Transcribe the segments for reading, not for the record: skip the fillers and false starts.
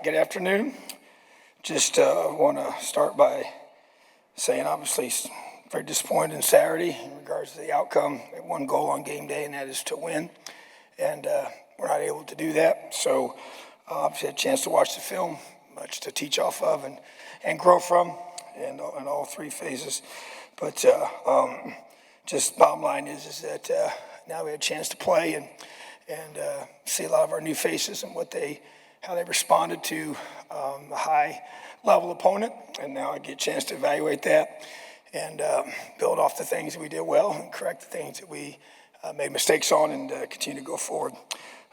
Good afternoon. Just want to start by saying obviously very disappointed in Saturday in regards to the outcome. We had one goal on game day, and that is to win. And we're not able to do that. So obviously had a chance to watch the film, much to teach off of and grow from in all three phases. But just bottom line is that now we had a chance to play and see a lot of our new faces and how they responded to a high-level opponent. And now I get a chance to evaluate that and build off the things that we did well and correct the things that we made mistakes on and continue to go forward.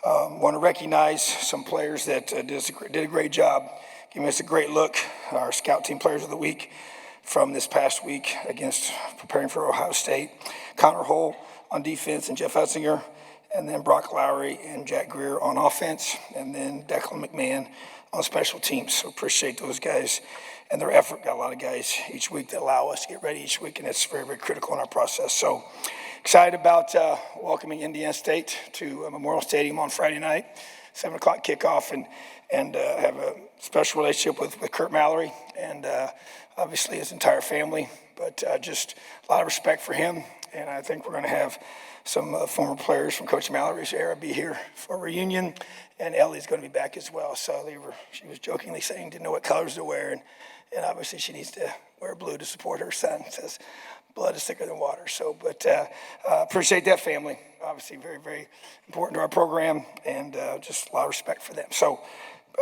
Want to recognize some players that did a great job, giving us a great look. Our scout team players of the week from this past week against preparing for Ohio State. Connor Hull on defense and Jeff Etzinger, and then Brock Lowry and Jack Greer on offense, and then Declan McMahon on special teams. So appreciate those guys and their effort. Got a lot of guys each week that allow us to get ready each week, and that's very, very critical in our process. So excited about welcoming Indiana State to Memorial Stadium on Friday night, 7 o'clock kickoff, and have a special relationship with Kurt Mallory and obviously his entire family, but just a lot of respect for him. And I think we're going to have some former players from Coach Mallory's era be here for a reunion, and Ellie's going to be back as well. So she was jokingly saying didn't know what colors to wear, and obviously she needs to wear blue to support her son. It says blood is thicker than water. So, but appreciate that family. Obviously very, very important to our program, and just a lot of respect for them. So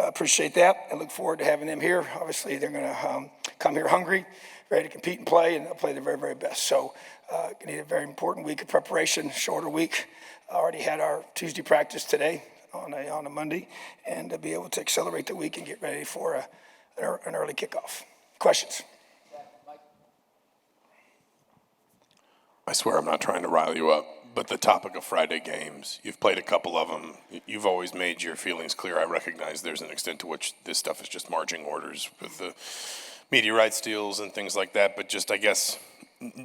appreciate that and look forward to having them here. Obviously they're going to come here hungry, ready to compete and play, and they'll play their very, very best. So need a very important week of preparation, shorter week. I already had our Tuesday practice today on a Monday, and to be able to accelerate the week and get ready for an early kickoff. Questions? I swear I'm not trying to rile you up, but the topic of Friday games, you've played a couple of them. You've always made your feelings clear. I recognize there's an extent to which this stuff is just marching orders with the media rights deals and things like that, but just, I guess,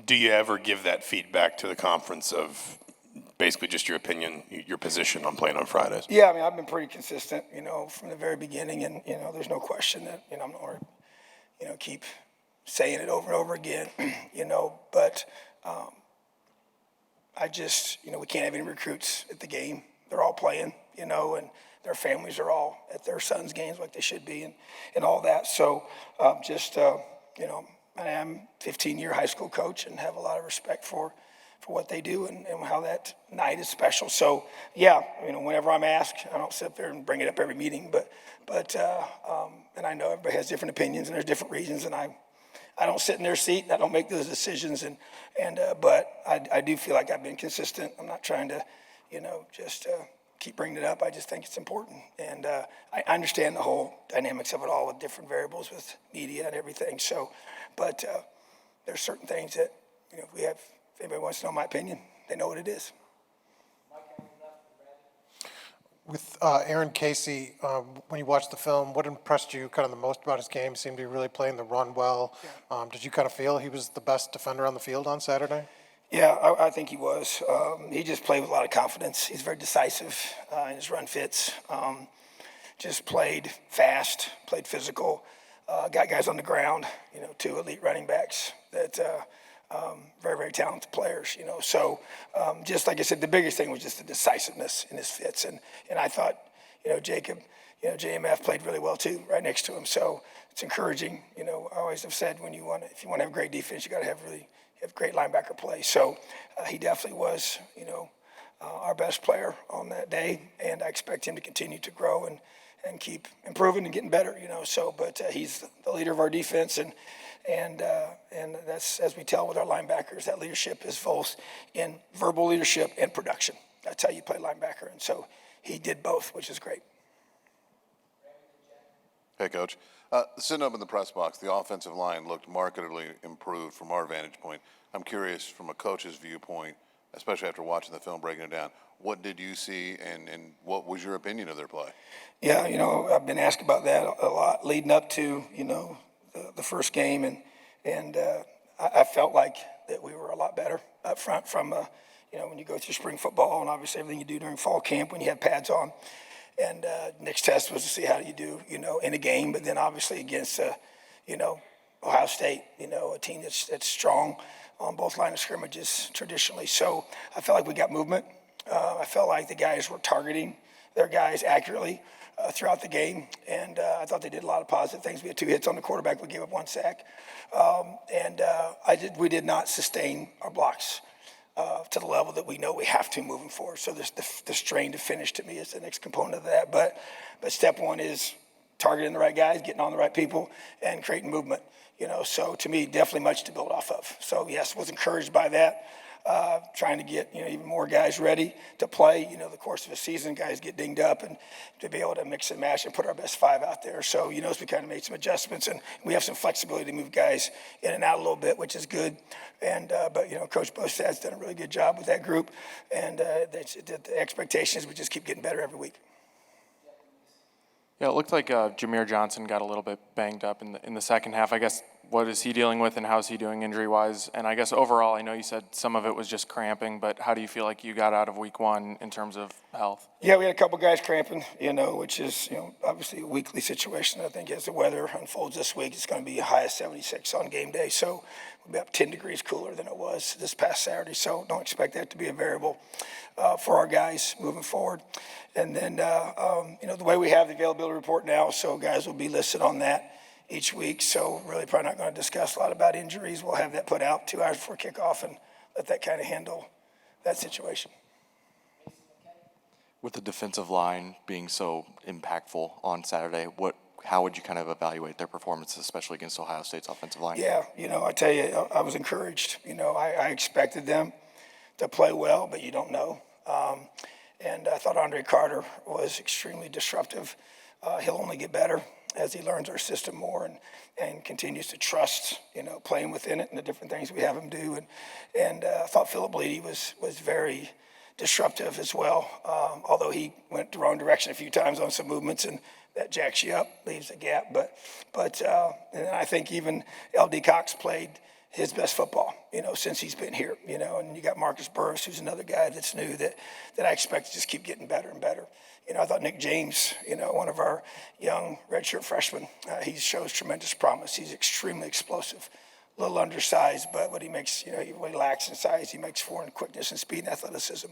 do you ever give that feedback to the conference of basically just your opinion, your position on playing on Fridays? Yeah, I mean, I've been pretty consistent, from the very beginning, and, there's no question that, I'm not going to, keep saying it over and over again, but I just, we can't have any recruits at the game. They're all playing, and their families are all at their sons' games like they should be and all that. So I'm a 15-year high school coach and have a lot of respect for what they do and how that night is special. So, yeah, whenever I'm asked, I don't sit there and bring it up every meeting, but and I know everybody has different opinions and there's different reasons, and I don't sit in their seat. I don't make those decisions, but I do feel like I've been consistent. I'm not trying to, just keep bringing it up. I just think it's important, and I understand the whole dynamics of it all with different variables with media and everything. So, but there's certain things that if anybody wants to know my opinion, they know what it is. With Aaron Casey, when you watched the film, what impressed you kind of the most about his game? He seemed to be really playing the run well. Yeah. Did you kind of feel he was the best defender on the field on Saturday? Yeah, I think he was. He just played with a lot of confidence. He's very decisive in his run fits. Just played fast, played physical. Got guys on the ground, 2 elite running backs that very, very talented players, So just like I said, the biggest thing was just the decisiveness in his fits. And I thought, Jacob, JMF played really well too, right next to him. So it's encouraging. I always have said if you want to have great defense, you got to have great linebacker play. So he definitely was, our best player on that day, and I expect him to continue to grow and keep improving and getting better, So, but he's the leader of our defense, and that's, as we tell with our linebackers, that leadership is both in verbal leadership and production. That's how you play linebacker, and so he did both, which is great. Hey, Coach. Sitting up in the press box, the offensive line looked markedly improved from our vantage point. I'm curious, from a coach's viewpoint, especially after watching the film, breaking it down, what did you see, and what was your opinion of their play? Yeah, I've been asked about that a lot leading up to, the first game, and I felt like that we were a lot better up front from, when you go through spring football and obviously everything you do during fall camp when you have pads on. Next test was to see how you do, in a game, but then obviously against, Ohio State, a team that's strong on both line of scrimmages traditionally. So I felt like we got movement. I felt like the guys were targeting their guys accurately throughout the game, and I thought they did a lot of positive things. We had 2 hits on the quarterback. We gave up 1 sack, we did not sustain our blocks to the level that we know we have to moving forward. So there's the strain to finish to me is the next component of that. But step one is targeting the right guys, getting on the right people, and creating movement. So to me, definitely much to build off of. So yes, was encouraged by that. Trying to get even more guys ready to play. The course of a season, guys get dinged up, and to be able to mix and match and put our best 5 out there. So as we kind of made some adjustments, and we have some flexibility to move guys in and out a little bit, which is good. But Coach Bostad's done a really good job with that group, and the expectations we just keep getting better every week. Yeah, it looked like Jameer Johnson got a little bit banged up in the second half. I guess, what is he dealing with, and how's he doing injury-wise? And I guess overall, I know you said some of it was just cramping, but how do you feel like you got out of week 1 in terms of health? Yeah, we had a couple guys cramping, which is, obviously a weekly situation. I think as the weather unfolds this week, it's going to be a high of 76 on game day. So we'll be up 10 degrees cooler than it was this past Saturday. So don't expect that to be a variable for our guys moving forward. And then, the way we have the availability report now, so guys will be listed on that each week. So really probably not going to discuss a lot about injuries. We'll have that put out 2 hours before kickoff and let that kind of handle that situation. With the defensive line being so impactful on Saturday, how would you kind of evaluate their performance, especially against Ohio State's offensive line? Yeah, I tell you, I was encouraged. I expected them to play well, but you don't know. And I thought Andre Carter was extremely disruptive. He'll only get better as he learns our system more and continues to trust, playing within it and the different things we have him do. And I thought Philip Bleedy was very disruptive as well, although he went the wrong direction a few times on some movements, and that jacks you up, leaves a gap. But and I think even L.D. Cox played his best football, since he's been here, and you got Marcus Burris, who's another guy that's new that I expect to just keep getting better and better. I thought Nick James, one of our young redshirt freshmen, he shows tremendous promise. He's extremely explosive, a little undersized, but what he makes, he really lacks in size. He makes for in quickness and speed and athleticism,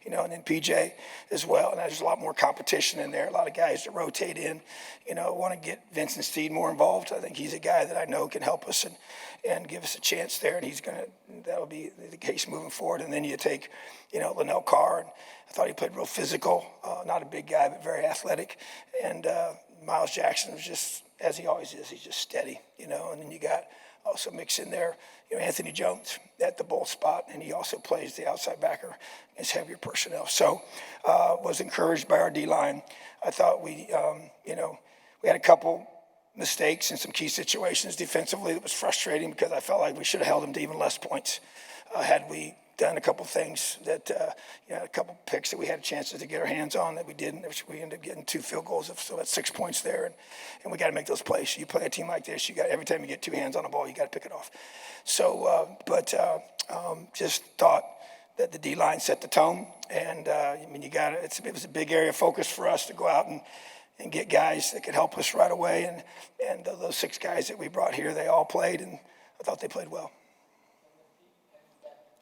and then PJ as well. And there's a lot more competition in there, a lot of guys that rotate in, want to get Vincent Steed more involved. I think he's a guy that I know can help us and give us a chance there, and that'll be the case moving forward. And then you take, Linnell Carr, and I thought he played real physical, not a big guy, but very athletic. And Miles Jackson was just, as he always is, he's just steady, and then you got also mix in there, Anthony Jones at the bowl spot, and he also plays the outside backer against heavier personnel. So was encouraged by our D-line. I thought we had a couple mistakes in some key situations defensively that was frustrating because I felt like we should have held them to even less points had we done a couple things that, a couple picks that we had chances to get our hands on that we didn't. We ended up getting 2 field goals, so that's 6 points there, and we got to make those plays. You play a team like this, every time you get 2 hands on a ball, you got to pick it off. So, just thought that the D-line set the tone, and it was a big area of focus for us to go out and get guys that could help us right away, and those 6 guys that we brought here, they all played, and I thought they played well.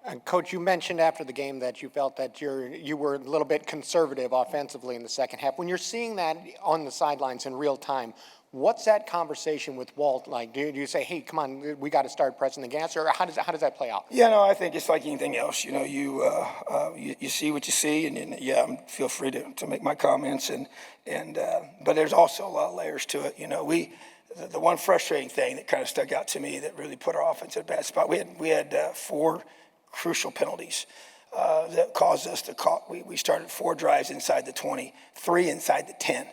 And Coach, you mentioned after the game that you felt that you were a little bit conservative offensively in the second half. When you're seeing that on the sidelines in real time, what's that conversation with Walt like? Do you say, hey, come on, we got to start pressing the gas, or how does that play out? Yeah, no, I think it's like anything else. You see what you see, and feel free to make my comments, but there's also a lot of layers to it. The one frustrating thing that kind of stuck out to me that really put our offense in a bad spot. We had 4 crucial penalties that caused us to call. We started 4 drives inside the 20, 3 inside the 10,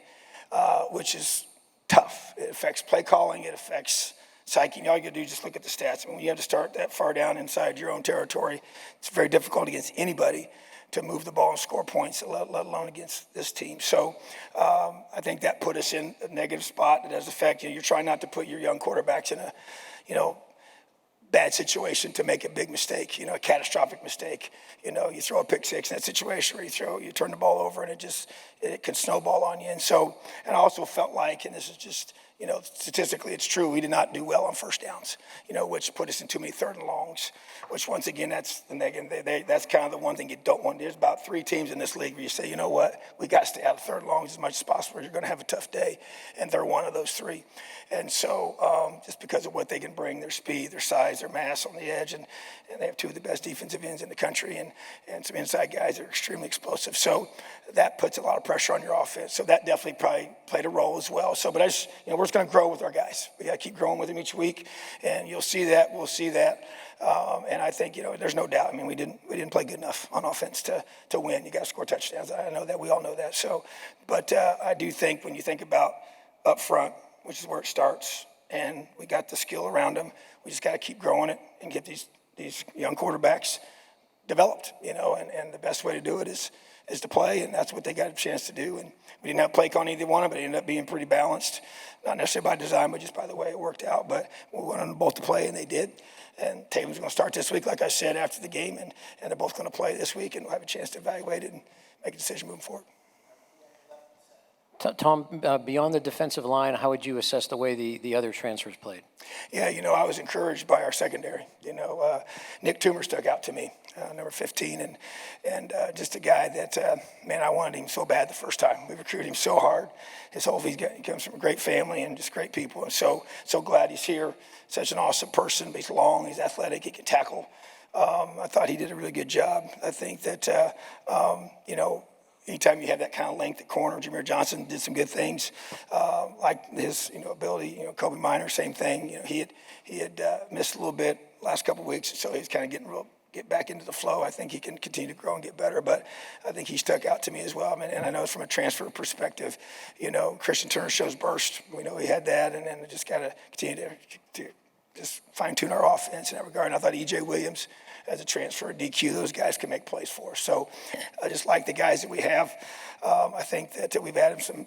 which is tough. It affects play calling. It affects psyche. All you got to do is just look at the stats. When you have to start that far down inside your own territory, it's very difficult against anybody to move the ball and score points, let alone against this team. So I think that put us in a negative spot. It does affect you. You're trying not to put your young quarterbacks in a, bad situation to make a big mistake, a catastrophic mistake. You throw a pick six in that situation where you turn the ball over and it could snowball on you. And I also felt like, and this is just, statistically it's true, we did not do well on first downs, which put us in too many third and longs, which once again, that's kind of the one thing you don't want. There's about 3 teams in this league where you say, you know what, we got to stay out of third and longs as much as possible. You're going to have a tough day, and they're one of those 3. And so just because of what they can bring, their speed, their size, their mass on the edge, and they have 2 of the best defensive ends in the country, and some inside guys that are extremely explosive. So that puts a lot of pressure on your offense. So that definitely probably played a role as well. So, but we're just going to grow with our guys. We got to keep growing with them each week, and you'll see that. We'll see that. And I think, there's no doubt. I mean, we didn't play good enough on offense to win. You got to score touchdowns. I know that. We all know that. So, but I do think when you think about up front, which is where it starts, and we got the skill around them, we just got to keep growing it and get these young quarterbacks developed, and the best way to do it is to play, and that's what they got a chance to do. And we didn't have play on either one of them, but it ended up being pretty balanced, not necessarily by design, but just by the way it worked out. But we wanted them both to play, and they did. And Tatum's going to start this week, like I said, after the game, and they're both going to play this week, and we'll have a chance to evaluate it and make a decision moving forward. Tom, beyond the defensive line, how would you assess the way the other transfers played? Yeah, I was encouraged by our secondary. Nick Toomer stuck out to me, number 15, and just a guy that, I wanted him so bad the first time. We recruited him so hard. He comes from a great family and just great people, and so glad he's here. Such an awesome person. He's long, he's athletic, he can tackle. I thought he did a really good job. I think that, anytime you have that kind of length at corner, Jameer Johnson did some good things, like his ability. Kobe Minor, same thing. He had missed a little bit last couple of weeks, so he's kind of get back into the flow. I think he can continue to grow and get better, but I think he stuck out to me as well. And I know from a transfer perspective, Christian Turner shows burst. We know he had that, and then just got to continue to just fine-tune our offense in that regard. And I thought E.J. Williams, as a transfer, DQ, those guys can make plays for us. So I just like the guys that we have. I think that we've added some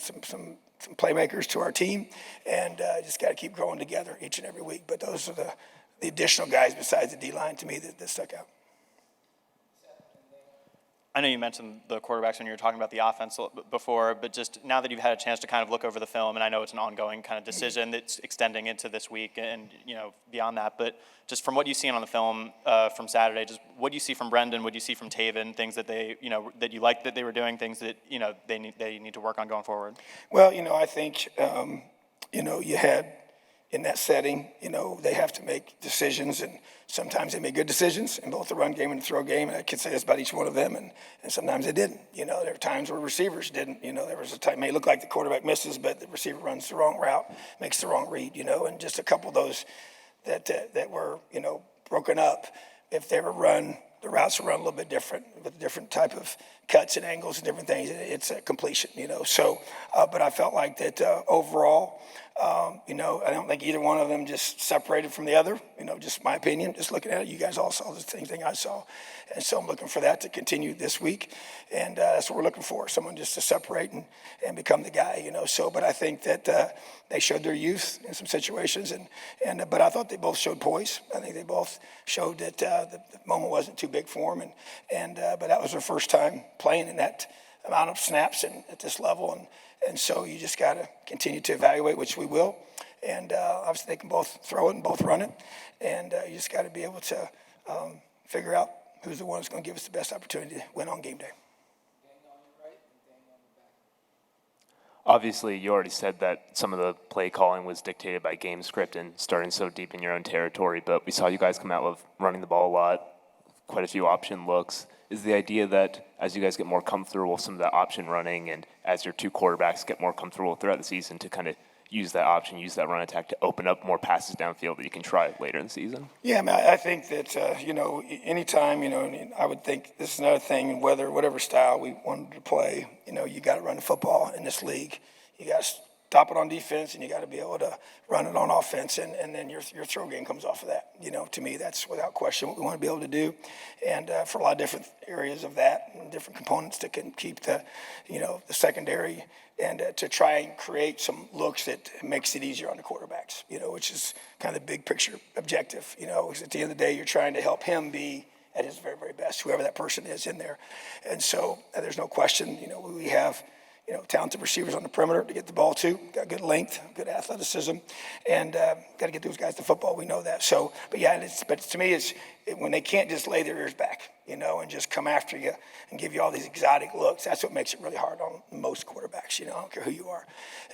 playmakers to our team, and just got to keep growing together each and every week. But those are the additional guys besides the D-line to me that stuck out. I know you mentioned the quarterbacks when you were talking about the offense before, but just now that you've had a chance to kind of look over the film, and I know it's an ongoing kind of decision that's extending into this week and beyond that, but just from what you've seen on the film from Saturday, just what do you see from Brendan, what do you see from Taven, things that they, that you liked that they were doing, things that, they need to work on going forward? Well, I think, you had in that setting, they have to make decisions, and sometimes they make good decisions in both the run game and the throw game, and I can say this about each one of them, and sometimes they didn't. There were times where receivers didn't. There was a time, it may look like the quarterback misses, but the receiver runs the wrong route, makes the wrong read, and just a couple of those that were, broken up. If they were run, the routes were run a little bit different, with a different type of cuts and angles and different things. It's a completion, So, but I felt like that overall, I don't think either one of them just separated from the other, just my opinion, just looking at it. You guys all saw the same thing I saw. And so I'm looking for that to continue this week. And that's what we're looking for, someone just to separate and become the guy, So, but I think that they showed their youth in some situations. But I thought they both showed poise. I think they both showed that the moment wasn't too big for them. But that was their first time playing in that amount of snaps and at this level. And so you just got to continue to evaluate, which we will. And obviously they can both throw it and both run it. And you just got to be able to figure out who's the one who's going to give us the best opportunity to win on game day. Obviously, you already said that some of the play calling was dictated by game script and starting so deep in your own territory, but we saw you guys come out with running the ball a lot, quite a few option looks. Is the idea that as you guys get more comfortable with some of that option running and as your 2 quarterbacks get more comfortable throughout the season to kind of use that option, use that run attack to open up more passes downfield that you can try later in the season? Yeah, I think that, anytime, I would think this is another thing, whatever style we wanted to play, you got to run the football in this league. You got to stop it on defense, and you got to be able to run it on offense, and then your throw game comes off of that. To me, that's without question what we want to be able to do, and for a lot of different areas of that, and different components that can keep the secondary, and to try and create some looks that makes it easier on the quarterbacks, which is kind of the big picture objective, because at the end of the day, you're trying to help him be at his very, very best, whoever that person is in there. And so there's no question, we have, talented receivers on the perimeter to get the ball to, got good length, good athleticism, and got to get those guys the football. We know that. So, but to me, it's when they can't just lay their ears back, and just come after you and give you all these exotic looks. That's what makes it really hard on most quarterbacks. I don't care who you are.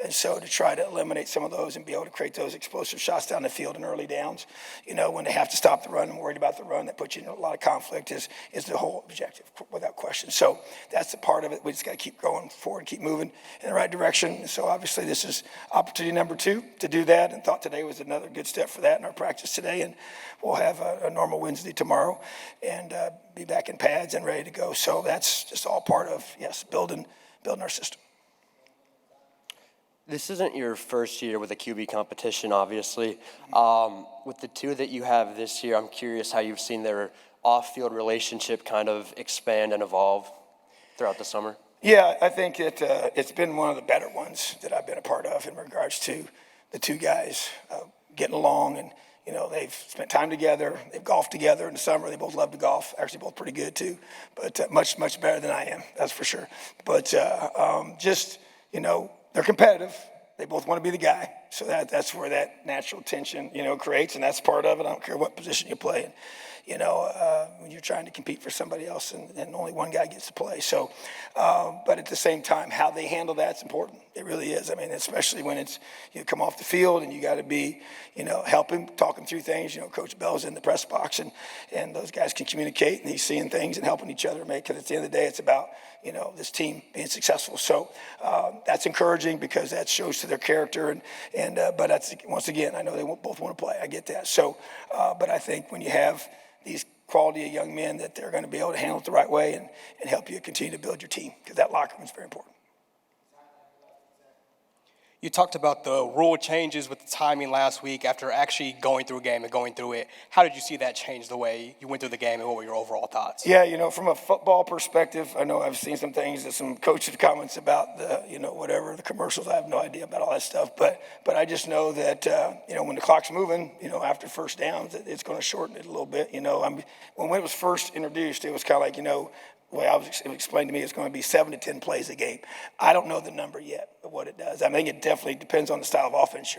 And so to try to eliminate some of those and be able to create those explosive shots down the field in early downs, when they have to stop the run and worried about the run, that puts you in a lot of conflict is the whole objective, without question. So that's the part of it. We just got to keep going forward, keep moving in the right direction. And so obviously this is opportunity number 2 to do that, and thought today was another good step for that in our practice today. And we'll have a normal Wednesday tomorrow and be back in pads and ready to go. So that's just all part of, building our system. This isn't your first year with a QB competition, obviously. With the 2 that you have this year, I'm curious how you've seen their off-field relationship kind of expand and evolve throughout the summer. Yeah, I think it's been one of the better ones that I've been a part of in regards to the 2 guys getting along, and they've spent time together. They've golfed together in the summer. They both love to golf. Actually, both pretty good too, but much better than I am. That's for sure. But they're competitive. They both want to be the guy. So that's where that natural tension, creates, and that's part of it. I don't care what position you play in. When you're trying to compete for somebody else and only one guy gets to play. So, but at the same time, how they handle that's important. It really is. I mean, especially when it's, you come off the field and you got to be, helping, talking through things. Coach Bell's in the press box and those guys can communicate and he's seeing things and helping each other because at the end of the day, it's about, this team being successful. So that's encouraging because that shows to their character. But that's, once again, I know they both want to play. I get that. So, but I think when you have these quality of young men that they're going to be able to handle it the right way and help you continue to build your team because that locker room is very important. You talked about the rule changes with the timing last week after actually going through a game and going through it. How did you see that change the way you went through the game, and what were your overall thoughts? Yeah, from a football perspective, I know I've seen some things that some coaches' comments about the, whatever, the commercials. I have no idea about all that stuff. But I just know that, when the clock's moving, after first downs, it's going to shorten it a little bit. When it was first introduced, it was kind of like, the way it was explained to me, it's going to be 7 to 10 plays a game. I don't know the number yet of what it does. I think it definitely depends on the style of offense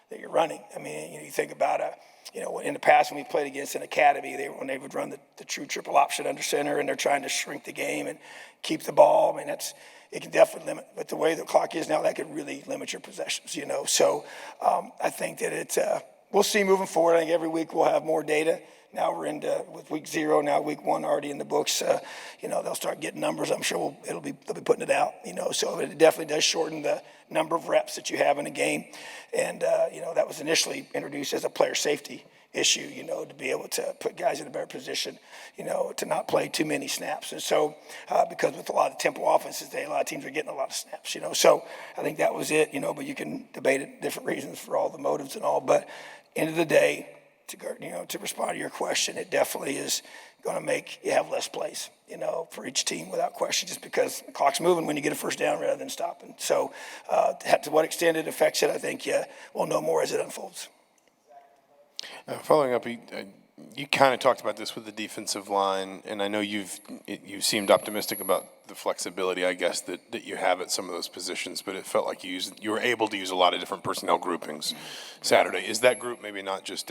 that you're running. I mean, you think about in the past when we played against an academy, when they would run the true triple option under center and they're trying to shrink the game and keep the ball. I mean, it can definitely limit. But the way the clock is now, that could really limit your possessions. So I think that we'll see moving forward. I think every week we'll have more data. Now we're with week 0. Now week 1 already in the books. They'll start getting numbers. I'm sure they'll be putting it out. So it definitely does shorten the number of reps that you have in a game. And that was initially introduced as a player safety issue. To be able to put guys in a better position. To not play too many snaps. And so because with a lot of tempo offenses today, a lot of teams are getting a lot of snaps. So I think that was it. But you can debate it, different reasons for all the motives and all. But end of the day, to respond to your question, it definitely is going to make you have less plays, for each team without question, just because the clock's moving when you get a first down rather than stopping. So to what extent it affects it, I think we'll know more as it unfolds. Following up, you kind of talked about this with the defensive line, and I know you seemed optimistic about the flexibility, I guess, that you have at some of those positions, but it felt like you were able to use a lot of different personnel groupings Saturday. Is that group maybe not just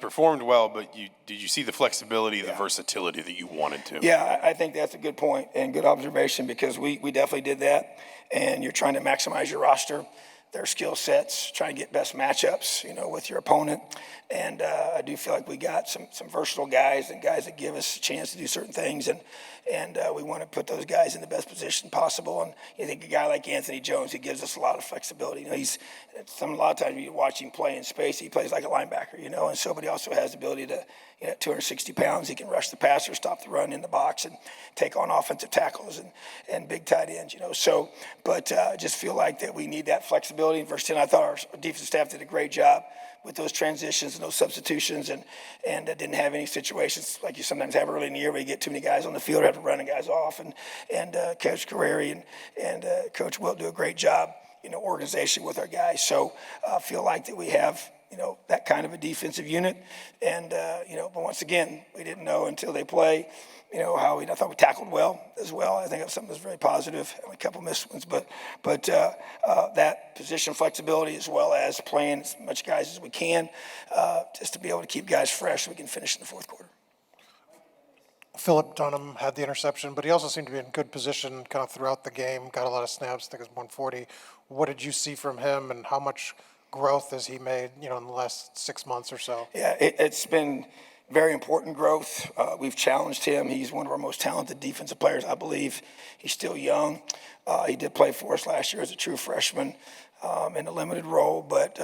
performed well, but did you see the flexibility, the versatility that you wanted to? Yeah, I think that's a good point and good observation because we definitely did that, and you're trying to maximize your roster. their skill sets, trying to get best matchups, with your opponent. And I do feel like we got some versatile guys and guys that give us a chance to do certain things. And we want to put those guys in the best position possible. And you think a guy like Anthony Jones, he gives us a lot of flexibility. A lot of times you watch him play in space, he plays like a linebacker, and so, but he also has the ability to, at 260 pounds, he can rush the passer, stop the run in the box, and take on offensive tackles and big tight ends, So, but I just feel like that we need that flexibility. And versus 10, I thought our defensive staff did a great job with those transitions and those substitutions, and didn't have any situations like you sometimes have early in the year where you get too many guys on the field, have to run the guys off. And Coach Carreri and Coach Wilt do a great job, organization with our guys. So I feel like that we have, that kind of a defensive unit. And, but once again, we didn't know until they play, how I thought we tackled well as well. I think that's something that's very positive. A couple missed ones, but that position flexibility as well as playing as much guys as we can, just to be able to keep guys fresh so we can finish in the fourth quarter. Philip Dunham had the interception, but he also seemed to be in good position kind of throughout the game, got a lot of snaps, I think it was 140. What did you see from him, and how much growth has he made, in the last 6 months or so? Yeah, it's been very important growth. We've challenged him. He's one of our most talented defensive players, I believe. He's still young. He did play for us last year as a true freshman in a limited role, but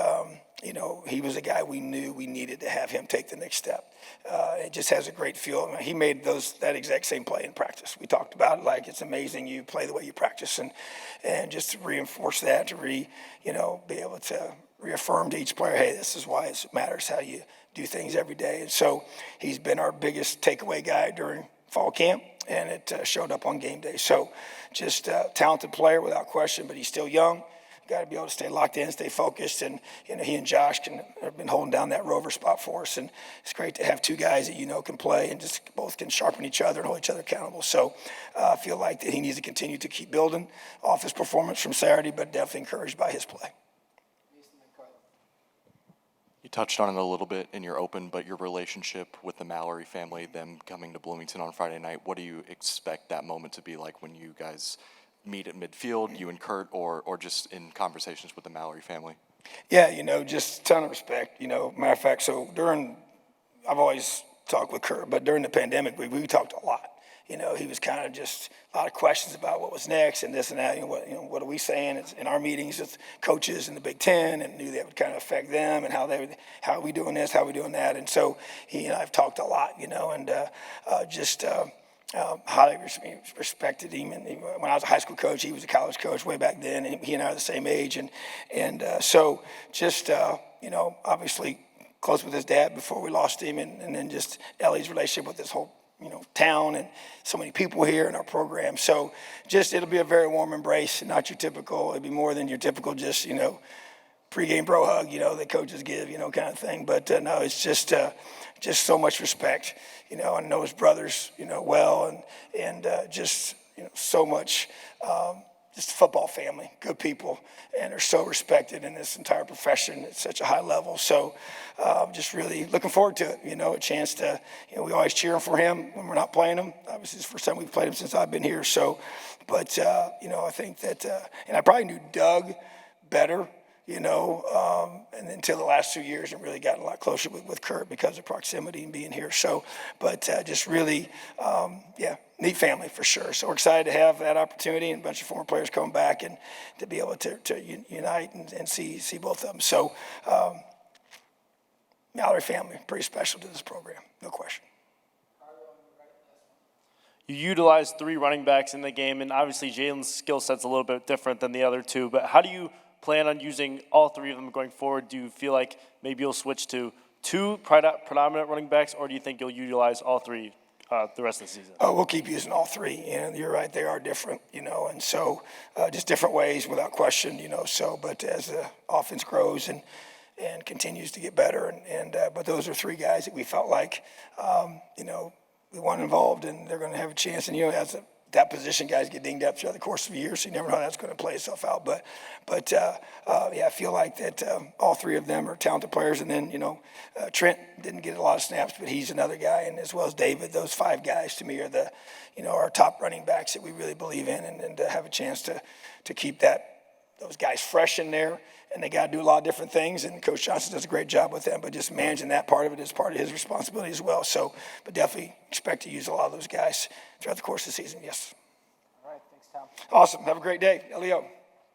he was a guy we knew we needed to have him take the next step. It just has a great feel. He made that exact same play in practice. We talked about it, like it's amazing you play the way you practice, and just to reinforce that, to be able to reaffirm to each player, hey, this is why it matters how you do things every day. And so he's been our biggest takeaway guy during fall camp, and it showed up on game day. So just a talented player without question, but he's still young. Got to be able to stay locked in, stay focused, and he and Josh have been holding down that rover spot for us, and it's great to have two guys that can play and just both can sharpen each other and hold each other accountable. So I feel like that he needs to continue to keep building off his performance from Saturday, but definitely encouraged by his play. You touched on it a little bit in your open, but your relationship with the Mallory family, them coming to Bloomington on Friday night, what do you expect that moment to be like when you guys meet at midfield, you and Kurt, or just in conversations with the Mallory family? Yeah, just a ton of respect. Matter of fact, so I've always talked with Kurt, but during the pandemic, we talked a lot. He was kind of just a lot of questions about what was next and this and that. What are we saying? It's in our meetings with coaches in the Big Ten, and knew that would kind of affect them and how are we doing this, how are we doing that? And so he and I have talked a lot, and highly respected him. And when I was a high school coach, he was a college coach way back then, and he and I are the same age. And so just, obviously close with his dad before we lost him, and then just Ellie's relationship with this whole, town and so many people here in our program. So just, it'll be a very warm embrace, not your typical, it'll be more than your typical just, pregame bro hug, that coaches give, kind of thing. But no, it's just so much respect. I know his brothers, well, and just, so much, just a football family, good people, and are so respected in this entire profession at such a high level. So just really looking forward to it, a chance to, we always cheer for him when we're not playing him. Obviously, it's the first time we've played him since I've been here. So, but, I think that, and I probably knew Doug better, and until the last 2 years, and really gotten a lot closer with Kurt because of proximity and being here. So, but just really, neat family for sure. So we're excited to have that opportunity and a bunch of former players come back and to be able to unite and see both of them. So Mallory family, pretty special to this program, no question. You utilized 3 running backs in the game, and obviously Jalen's skill set's a little bit different than the other 2, but how do you plan on using all 3 of them going forward? Do you feel like maybe you'll switch to 2 predominant running backs, or do you think you'll utilize all 3 the rest of the season? Oh, we'll keep using all 3. And you're right, they are different, and so just different ways without question, so, but as the offense grows and continues to get better, but those are 3 guys that we felt like, we want involved, and they're going to have a chance. And, as that position guys get dinged up throughout the course of a year, so you never know how that's going to play itself out. But I feel like that all 3 of them are talented players. And then, Trent didn't get a lot of snaps, but he's another guy, and as well as David. Those 5 guys to me are our top running backs that we really believe in, and to have a chance to keep that those guys fresh in there, and they got to do a lot of different things, and Coach Johnson does a great job with them, but just managing that part of it is part of his responsibility as well. So, but definitely expect to use a lot of those guys throughout the course of the season, yes. All right, thanks, Tom. Awesome. Have a great day. Leo.